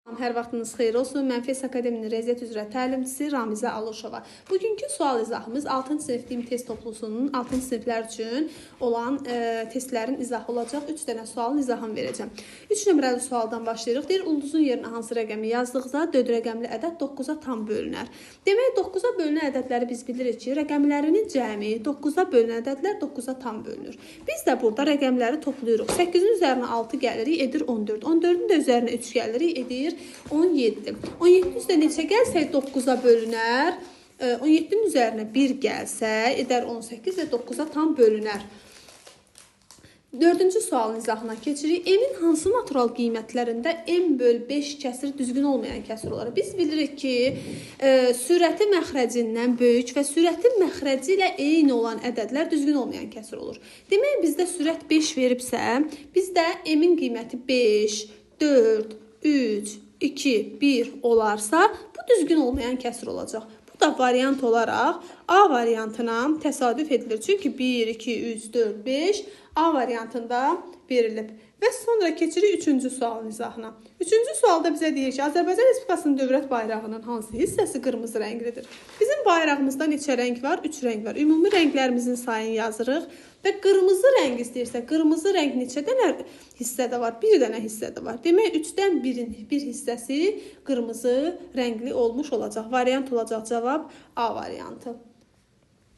Hər vaxtınız xeyir olsun. Mən FES Akademinin Riyaziyyat üzrə təlimçisi Ramizə Alışova. Bugünkü sual izahımız 6-cı sinif limit test toplusunun 6-cı siniflər üçün olan testlərin izahı olacaq. 3 dənə sualın izahını verəcəm. 3 nömrəli sualdan başlayırıq. Deyir, ulduzun yerinə hansı rəqəmi yazdıqda 4 rəqəmli ədəd 9-a tam bölünər. Demək, 9-a bölünən ədədləri biz bilirik ki, rəqəmlərinin cəmi 9-a bölünən ədədlər 9-a tam bölünür. Biz də burada rəqəmləri toplayırıq. 8-in üzərinə 6 gəlirik, edir 14. 14-ün də üzərinə 3 gəlirik, edir 17. 17 üstə neçə gəlsək 9-a bölünər. 17-nin üzərinə 1 gəlsə edər 18 və 9-a tam bölünər. 4-cü sualın izahına keçirik. M-in hansı natural qiymətlərində M böl 5 kəsiri düzgün olmayan kəsir olar? Biz bilirik ki, sürəti məxrəcindən böyük və sürətin məxrəci ilə eyni olan ədədlər düzgün olmayan kəsir olur. Demək, bizdə sürət 5 veribsə, bizdə M-in qiyməti 5, 4, 3, 2, 1 olarsa, bu düzgün olmayan kəsir olacaq. Bu da variant olaraq A variantına təsadüf edilir. Çünki 1, 2, 3, 4, 5 A variantında verilib. Və sonra keçirik 3-cü sualın izahına. 3-cü sualda bizə deyir ki, Azərbaycan Respublikasının dövlət bayrağının hansı hissəsi qırmızı rənglidir? Bizim bayrağımızda neçə rəng var? 3 rəng var. Ümumi rənglərimizin sayını yazırıq. Və qırmızı rəng istəyirsə, qırmızı rəng neçə dənə hissədə var? Bir dənə hissədə var. Demək, 3-dən 1-in bir hissəsi qırmızı rəngli olmuş olacaq. Variant olacaq cavab A variantı.